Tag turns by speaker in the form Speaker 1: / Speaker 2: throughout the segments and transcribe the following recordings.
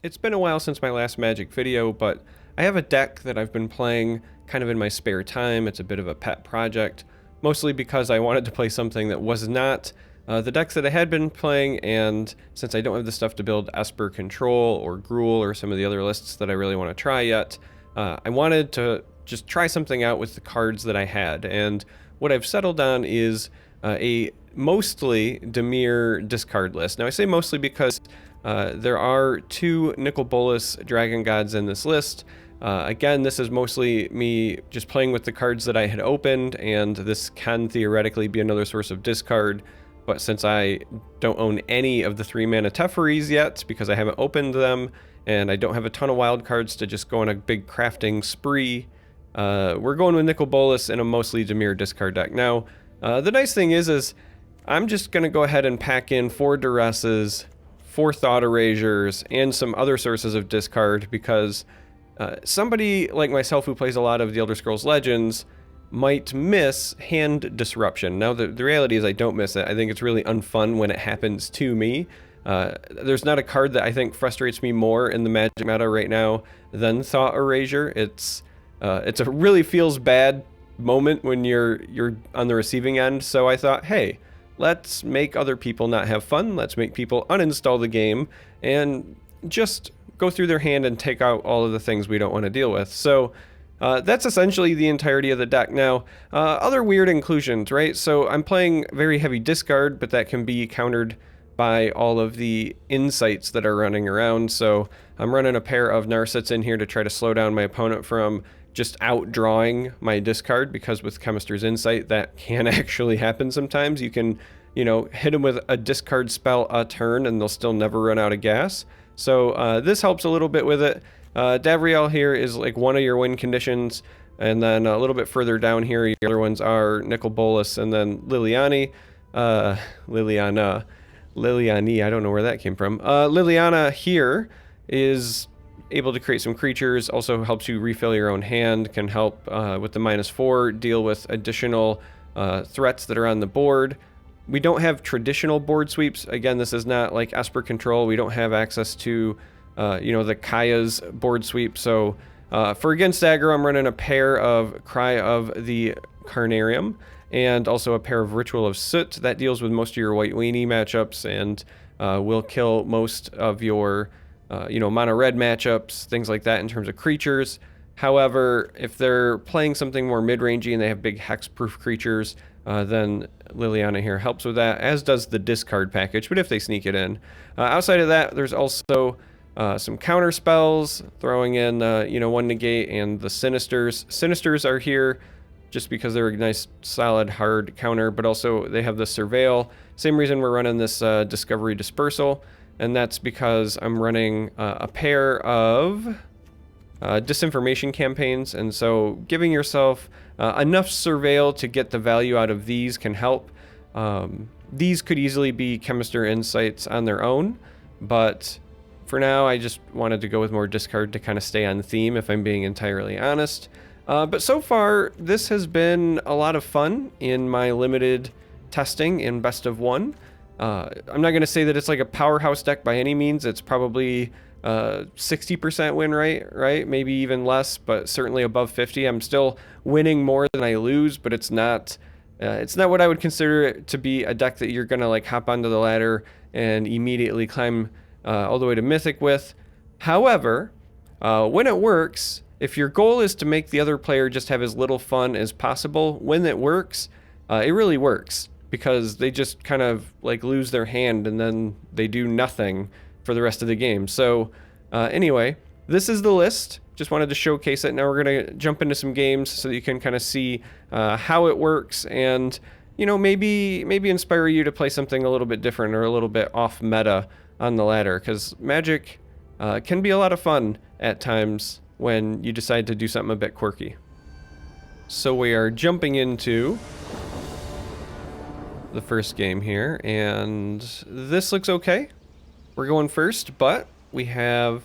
Speaker 1: It's been a while since my last Magic video, but I have a deck that I've been playing kind of in my spare time. It's a bit of a pet project, mostly because I wanted to play something that was not the decks that I had been playing, and since I don't have the stuff to build Esper Control or Gruul or some of the other lists that I really want to try yet, I wanted to just try something out with the cards that I had, and what I've settled on is a mostly Dimir discard list. Now I say mostly because there are two Nicol Bolas Dragon Gods in this list. Again, this is mostly me just playing with the cards that I had opened, and this can theoretically be another source of discard, but since I don't own any of the 3-mana Teferis yet, because I haven't opened them, and I don't have a ton of wild cards to just go on a big crafting spree, we're going with Nicol Bolas in a mostly Dimir discard deck. Now, the nice thing is I'm just going to go ahead and pack in 4 Duresses, 4 Thought Erasures, and some other sources of discard, because somebody like myself who plays a lot of the Elder Scrolls Legends might miss hand disruption. Now, the reality is I don't miss it. I think it's really unfun when it happens to me. There's not a card that I think frustrates me more in the Magic meta right now than Thought Erasure. It's a really feels bad moment when you're on the receiving end, so I thought, hey, let's make other people not have fun. Let's make people uninstall the game and just go through their hand and take out all of the things we don't want to deal with. So that's essentially the entirety of the deck. Now, other weird inclusions, right? So I'm playing very heavy discard, but that can be countered by all of the insights that are running around. So I'm running a pair of Narsets in here to try to slow down my opponent from just outdrawing my discard, because with Chemist's Insight that can actually happen sometimes. You can, hit them with a discard spell a turn and they'll still never run out of gas. So this helps a little bit with it. Davriel here is like one of your win conditions, and then a little bit further down here, your other ones are Nicol Bolas and then Liliani. Liliani, I don't know where that came from. Liliana here is able to create some creatures, also helps you refill your own hand, can help with the -4 deal with additional threats that are on the board. We don't have traditional board sweeps. Again, this is not like Esper Control. We don't have access to, the Kaya's board sweep. So for against aggro, I'm running a pair of Cry of the Carnarium and also a pair of Ritual of Soot that deals with most of your White Weenie matchups and will kill most of your mono red matchups, things like that in terms of creatures. However, if they're playing something more mid-rangey and they have big hex-proof creatures, then Liliana here helps with that, as does the discard package, but if they sneak it in. Outside of that, there's also some counter spells, throwing in, one negate and the Sinisters. Sinisters are here just because they're a nice, solid, hard counter, but also they have the Surveil. Same reason we're running this Discovery Dispersal, and that's because I'm running a pair of disinformation campaigns, and so giving yourself enough Surveil to get the value out of these can help. These could easily be Chemist's Insights on their own, but for now I just wanted to go with more discard to kind of stay on theme, if I'm being entirely honest. But so far, this has been a lot of fun in my limited testing in Best of 1. I'm not going to say that it's like a powerhouse deck by any means. It's probably 60% win rate, right? Maybe even less, but certainly above 50. I'm still winning more than I lose, but it's not what I would consider it to be a deck that you're going to like hop onto the ladder and immediately climb all the way to Mythic with. However, when it works, if your goal is to make the other player just have as little fun as possible, when it works, it really works, because they just kind of like lose their hand and then they do nothing for the rest of the game. So anyway, this is the list. Just wanted to showcase it. Now we're going to jump into some games so that you can kind of see how it works and, maybe inspire you to play something a little bit different or a little bit off meta on the ladder, because Magic can be a lot of fun at times when you decide to do something a bit quirky. So we are jumping into the first game here, and this looks okay. We're going first, but we have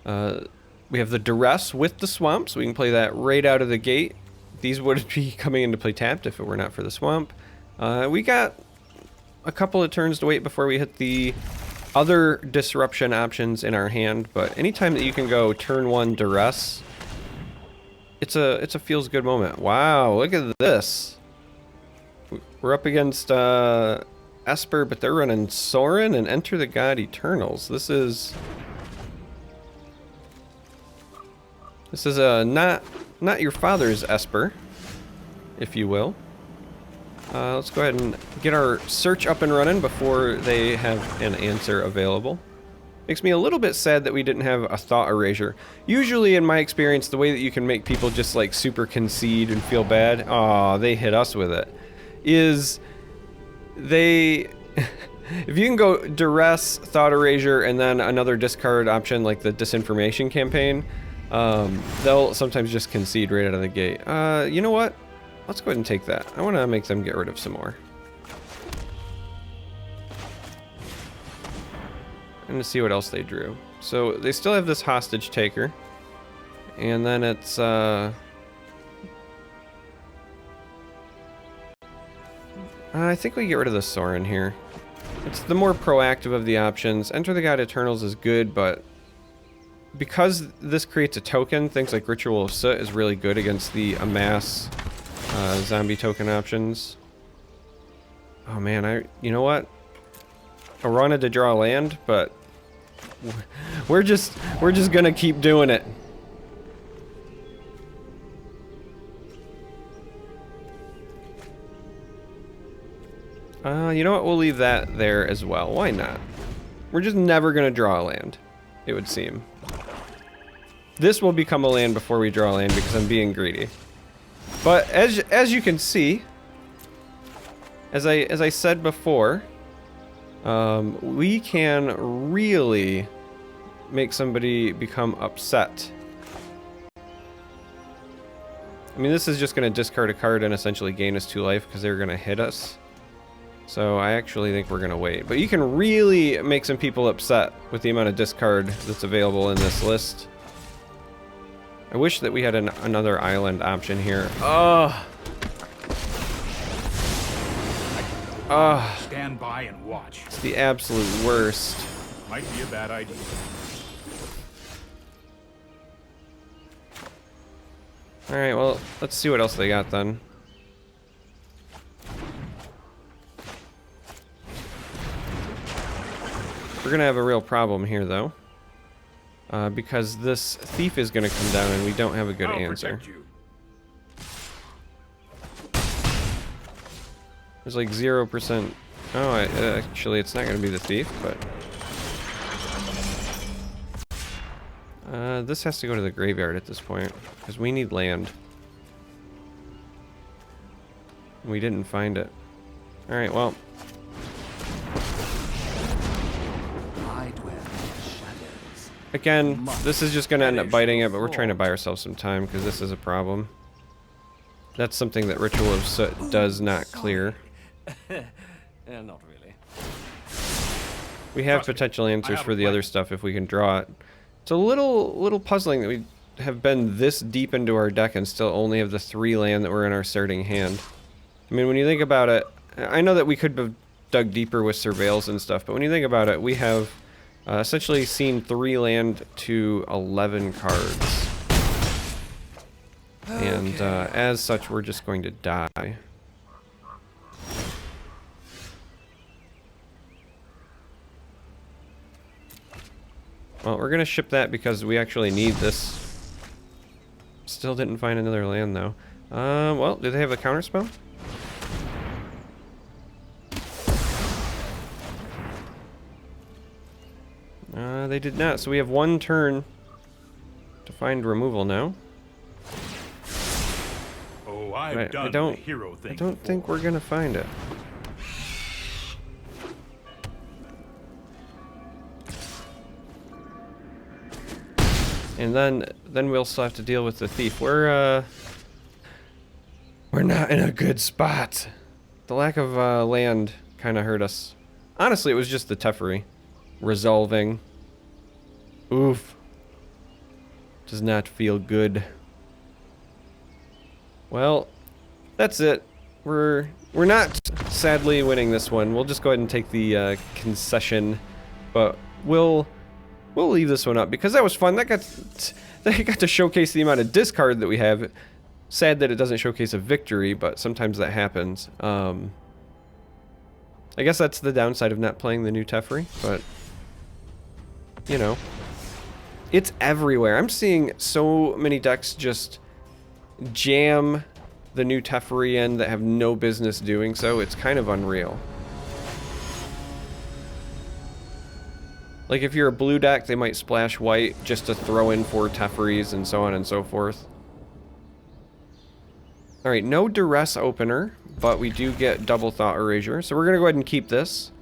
Speaker 1: the Duress with the Swamp, so we can play that right out of the gate. These would be coming into play tapped if it were not for the Swamp. We got a couple of turns to wait before we hit the other disruption options in our hand, but anytime that you can go turn 1 duress, it's a feels good moment. Wow, look at this. We're up against Esper, but they're running Sorin and Enter the God Eternals. This is not your father's Esper, if you will. Let's go ahead and get our search up and running before they have an answer available. Makes me a little bit sad that we didn't have a thought erasure. Usually, in my experience, the way that you can make people just like super concede and feel bad, aw, they hit us with it, is they... if you can go duress, thought erasure, and then another discard option like the disinformation campaign, they'll sometimes just concede right out of the gate. You know what? Let's go ahead and take that. I want to make them get rid of some more. And to see what else they drew. So they still have this hostage taker. And then it's I think we get rid of the Sorin here. It's the more proactive of the options. Enter the God Eternals is good, but because this creates a token, things like Ritual of Soot is really good against the amass zombie token options. Oh man, you know what? I wanted to draw land, but we're just gonna keep doing it. You know what? We'll leave that there as well. Why not? We're just never gonna draw a land, it would seem. This will become a land before we draw a land because I'm being greedy. But as you can see, as I said before, we can really make somebody become upset. I mean, this is just going to discard a card and essentially gain us 2 life because they're going to hit us. So I actually think we're going to wait. But you can really make some people upset with the amount of discard that's available in this list. I wish that we had another island option here. Oh.
Speaker 2: Stand by and watch.
Speaker 1: It's the absolute worst.
Speaker 2: Might be a bad idea.
Speaker 1: Alright, well, let's see what else they got then. We're gonna have a real problem here, though. Because this thief is gonna come down and we don't have a good answer. There's like 0%. Oh, actually, it's not gonna be the thief, but... this has to go to the graveyard at this point, because we need land. We didn't find it. Alright, well... Again, this is just going to end up biting it, but we're trying to buy ourselves some time because this is a problem. That's something that Ritual of Soot does not clear.
Speaker 3: Not really.
Speaker 1: We have potential answers for the other stuff if we can draw it. It's a little puzzling that we have been this deep into our deck and still only have the 3 land that were in our starting hand. I mean, when you think about it, I know that we could have dug deeper with Surveils and stuff, but when you think about it, we have... essentially seen 3 land to 11 cards. Okay. And as such, we're just going to die. Well, we're going to ship that because we actually need this. Still didn't find another land, though. Well, do they have a counterspell? They did not, so we have 1 turn to find removal now.
Speaker 2: Oh, I
Speaker 1: don't think we're gonna find it. And then we'll still have to deal with the thief. We're not in a good spot. The lack of land kind of hurt us. Honestly, it was just the Teferi resolving. Oof. Does not feel good. Well, that's it. We're not sadly winning this one. We'll just go ahead and take the concession But we'll leave this one up because that was fun. That got to showcase the amount of discard that we have. Sad that it doesn't showcase a victory, but sometimes that happens. I guess that's the downside of not playing the new Teferi, but you know, it's everywhere. I'm seeing so many decks just jam the new Teferi in that have no business doing so. It's kind of unreal. Like if you're a blue deck, they might splash white just to throw in 4 Teferis and so on and so forth. Alright, no duress opener, but we do get double thought erasure. So we're going to go ahead and keep this.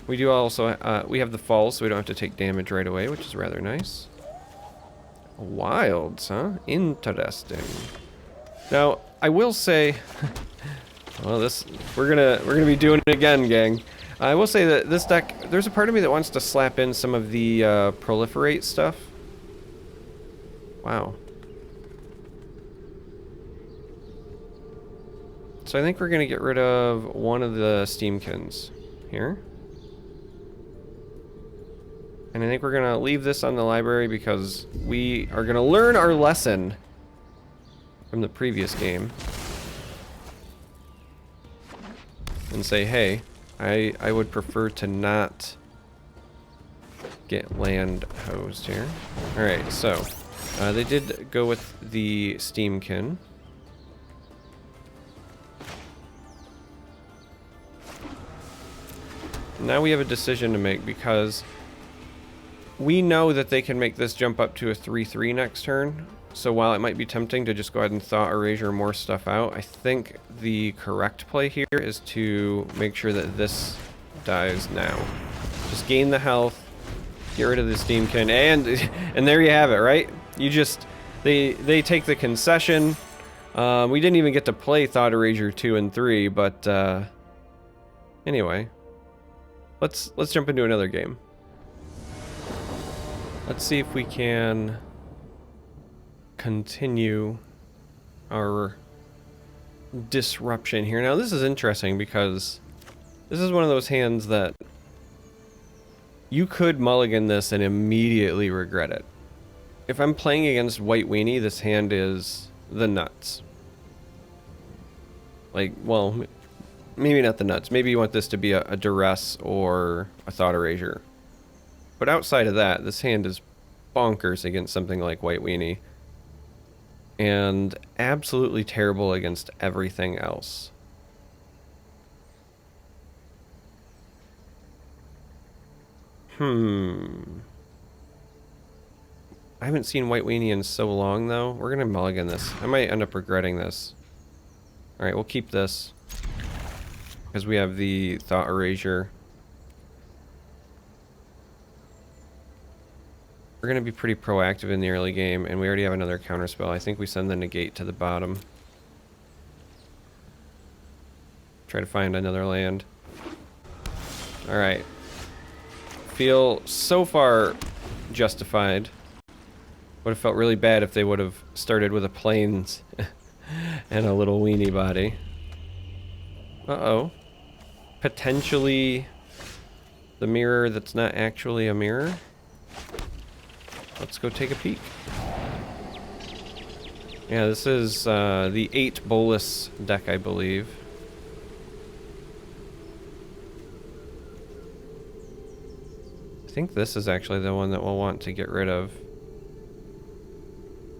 Speaker 1: We do also, we have the falls, so we don't have to take damage right away, which is rather nice. Wilds, huh? Interesting. Now, I will say, well, we're gonna be doing it again, gang. I will say that this deck, there's a part of me that wants to slap in some of the proliferate stuff. Wow. So I think we're gonna get rid of one of the Steamkins here. And I think we're gonna leave this on the library because we are gonna learn our lesson from the previous game. And say, hey, I would prefer to not get land hosed here. Alright, so they did go with the Steamkin. Now we have a decision to make because we know that they can make this jump up to a 3/3 next turn. So while it might be tempting to just go ahead and Thought Erasure more stuff out, I think the correct play here is to make sure that this dies now. Just gain the health, get rid of the Steamkin, and there you have it, right? You just, they take the concession. We didn't even get to play Thought Erasure 2 and 3, but anyway. Let's jump into another game. Let's see if we can continue our disruption here. Now this is interesting because this is one of those hands that you could mulligan this and immediately regret it. If I'm playing against White Weenie, this hand is the nuts. Like, well, maybe not the nuts. Maybe you want this to be a duress or a Thought Erasure. But outside of that, this hand is bonkers against something like White Weenie. And absolutely terrible against everything else. I haven't seen White Weenie in so long, though. We're gonna mulligan this. I might end up regretting this. Alright, we'll keep this. Because we have the Thought Erasure. We're going to be pretty proactive in the early game, and we already have another counterspell. I think we send the negate to the bottom. Try to find another land. Alright. Feel so far justified. Would have felt really bad if they would have started with a plains and a little weenie body. Uh-oh. Potentially the mirror that's not actually a mirror. Let's go take a peek. Yeah, this is the 8 Bolas deck, I believe. I think this is actually the one that we'll want to get rid of.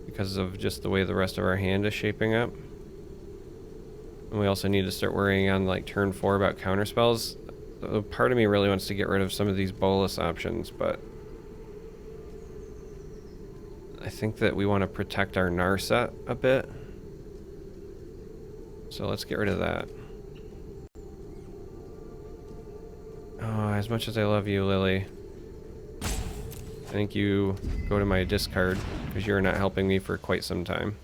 Speaker 1: Because of just the way the rest of our hand is shaping up. And we also need to start worrying on like turn 4 about counterspells. Part of me really wants to get rid of some of these Bolas options, but I think that we want to protect our Narset a bit. So let's get rid of that. Oh, as much as I love you, Lily, I think you go to my discard because you're not helping me for quite some time.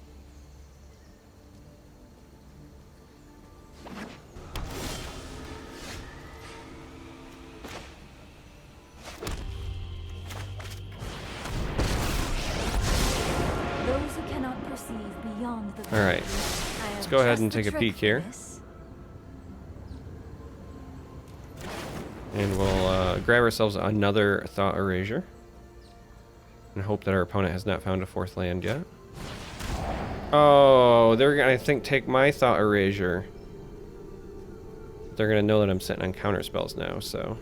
Speaker 1: Alright, let's go ahead and take a peek here. And we'll grab ourselves another Thought Erasure. And hope that our opponent has not found a 4th land yet. Oh, they're gonna, I think, take my Thought Erasure. They're gonna know that I'm sitting on counter spells now, so.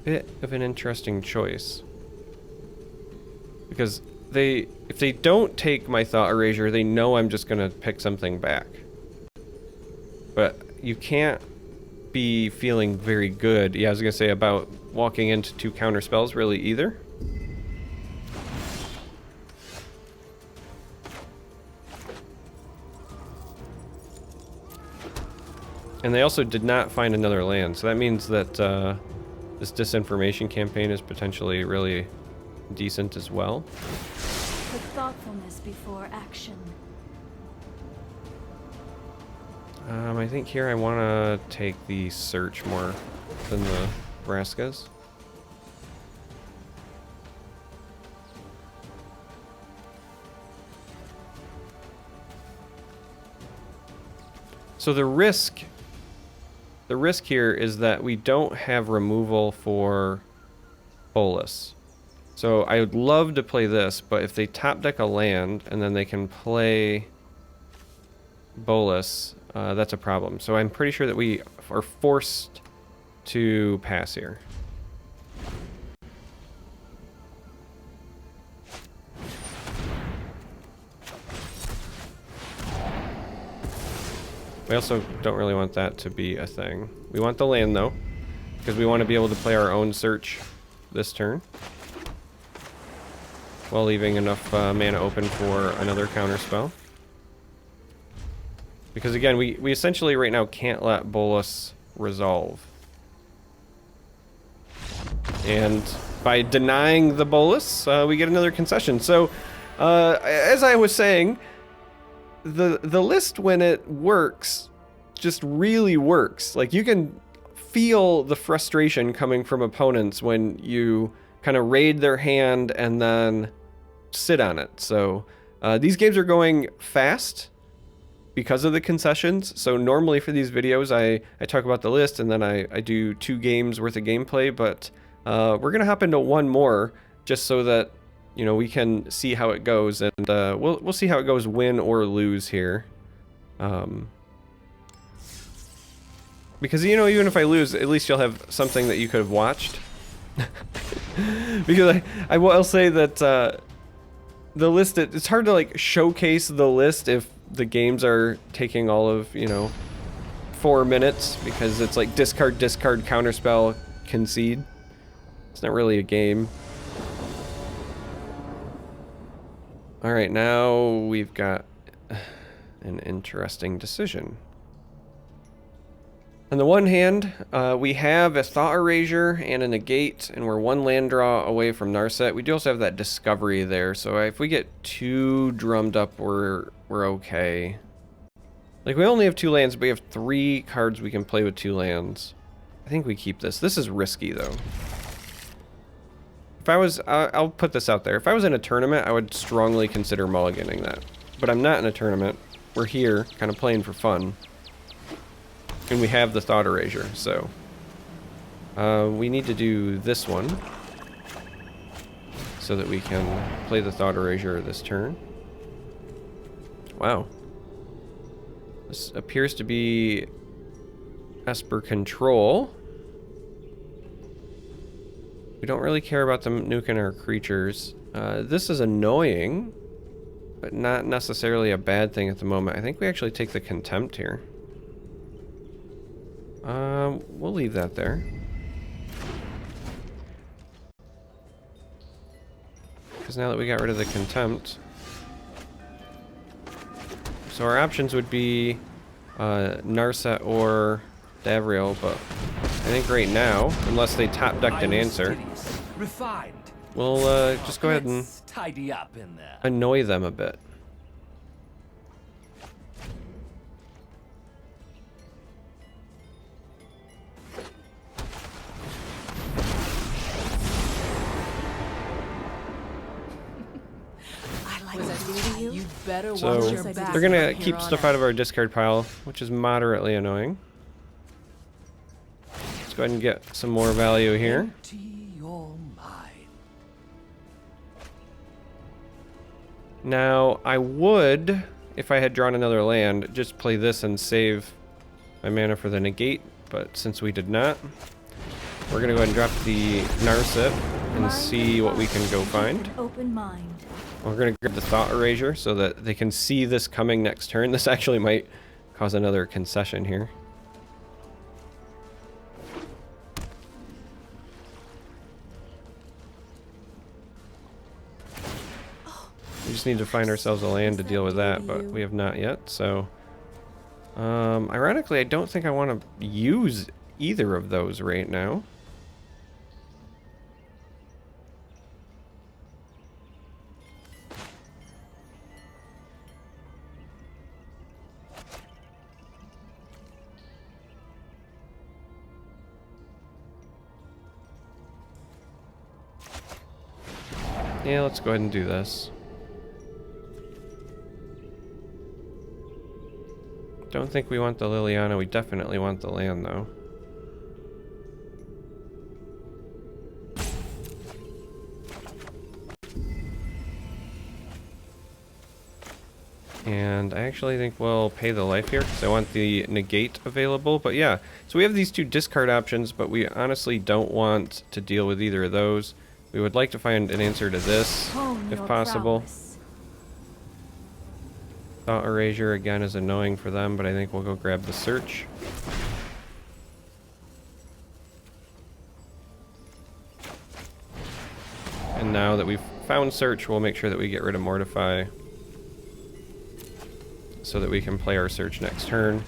Speaker 1: Bit of an interesting choice. Because if they don't take my Thought Erasure, they know I'm just gonna pick something back. But you can't be feeling very good, yeah, I was gonna say, about walking into 2 counter spells really either. And they also did not find another land, so that means that this disinformation campaign is potentially really decent as well.
Speaker 4: Put thoughtfulness before action.
Speaker 1: I think here I want to take the search more than the Braskas. So the risk here is that we don't have removal for Bolas. So I would love to play this, but if they top deck a land and then they can play Bolas, that's a problem. So I'm pretty sure that we are forced to pass here. We also don't really want that to be a thing. We want the land though, because we want to be able to play our own search this turn, while leaving enough mana open for another counter spell. Because again, we essentially right now can't let Bolas resolve. And by denying the Bolas, we get another concession. So, as I was saying, the list, when it works, just really works. Like, you can feel the frustration coming from opponents when you kind of raid their hand and then sit on it. So these games are going fast because of the concessions. So normally for these videos I talk about the list and then I do 2 games worth of gameplay, but we're gonna hop into one more just so that, you know, we can see how it goes, and we'll see how it goes, win or lose here. Because, you know, even if I lose, at least you'll have something that you could have watched. Because I will say that the list, it's hard to like showcase the list if the games are taking all of, you know, 4 minutes, because it's like discard, counterspell, concede. It's not really a game. All right, now we've got an interesting decision. On the one hand, we have a Thought Erasure and a Negate, and we're 1 land draw away from Narset. We do also have that Discovery there, so if we get 2 drummed up, we're okay. Like, we only have 2 lands, but we have 3 cards we can play with 2 lands. I think we keep this. This is risky, though. If I was, I'll put this out there. If I was in a tournament, I would strongly consider mulliganing that. But I'm not in a tournament. We're here, kind of playing for fun. And we have the Thought Erasure, so we need to do this one so that we can play the Thought Erasure this turn. Wow. This appears to be Esper control. We don't really care about them nuking our creatures. This is annoying, but not necessarily a bad thing at the moment. I think we actually take the Contempt here. We'll leave that there. Because now that we got rid of the Contempt... So our options would be Narset or Davriel, but I think right now, unless they top decked an answer, we'll just go ahead and
Speaker 3: tidy up in there.
Speaker 1: Annoy them a bit.
Speaker 4: Was I new to you?
Speaker 5: You better
Speaker 1: So
Speaker 5: watch your back
Speaker 1: they're gonna
Speaker 5: from
Speaker 1: keep
Speaker 5: here on
Speaker 1: stuff out of our discard pile, which is moderately annoying. Let's go ahead and get some more value here.
Speaker 3: Empty your mind.
Speaker 1: Now, I would, if I had drawn another land, just play this and save my mana for the negate, but since we did not, we're gonna go ahead and drop the Narset and see what we can go find.
Speaker 4: Open mind.
Speaker 1: We're gonna grab the Thought Erasure so that they can see this coming next turn. This actually might cause another concession here. We just need to find ourselves a land to deal with that, but we have not yet, so... ironically, I don't think I want to use either of those right now. Yeah, let's go ahead and do this. Don't think we want the Liliana. We definitely want the land, though. And I actually think we'll pay the life here, because I want the negate available. But yeah, so we have these two discard options, but we honestly don't want to deal with either of those. We would like to find an answer to this, if possible. Thought Erasure, again, is annoying for them, but I think we'll go grab the Search. And now that we've found Search, we'll make sure that we get rid of Mortify, so that we can play our Search next turn.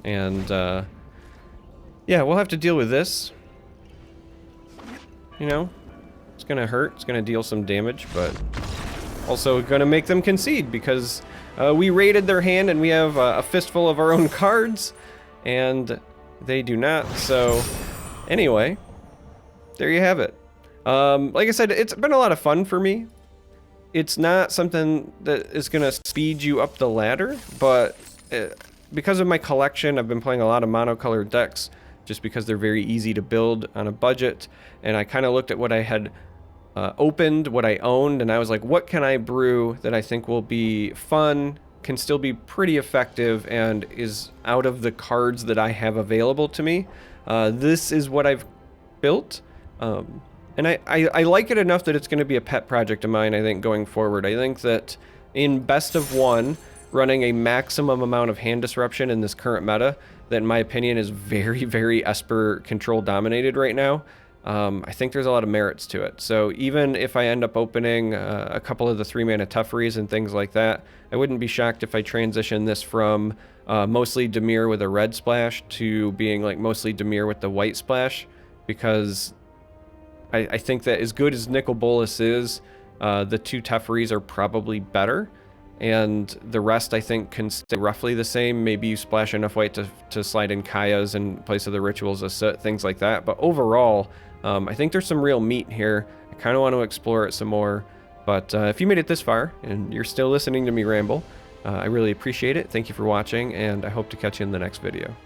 Speaker 1: And, yeah, we'll have to deal with this. You know, it's gonna hurt, it's gonna deal some damage, but also gonna make them concede, because we raided their hand and we have a fistful of our own cards, and they do not. So, anyway, there you have it. Like I said, it's been a lot of fun for me. It's not something that is gonna speed you up the ladder, but because of my collection, I've been playing a lot of monocolored decks, just because they're very easy to build on a budget, and I kind of looked at what I had opened, what I owned, and I was like, what can I brew that I think will be fun, can still be pretty effective, and is out of the cards that I have available to me. This is what I've built, and I like it enough that it's going to be a pet project of mine, I think, going forward. I think that in best of one, running a maximum amount of hand disruption in this current meta, that in my opinion is very, very Esper control dominated right now, I think there's a lot of merits to it. So even if I end up opening a couple of the 3-mana Teferi's and things like that, I wouldn't be shocked if I transition this from mostly Dimir with a red splash to being like mostly Dimir with the white splash, because I think that as good as Nicol Bolas is, the two Teferi's are probably better. And the rest, I think, can stay roughly the same. Maybe you splash enough white to slide in Kaya's in place of the Rituals of Soot, things like that. But overall, I think there's some real meat here. I kind of want to explore it some more. But if you made it this far, and you're still listening to me ramble, I really appreciate it. Thank you for watching, and I hope to catch you in the next video.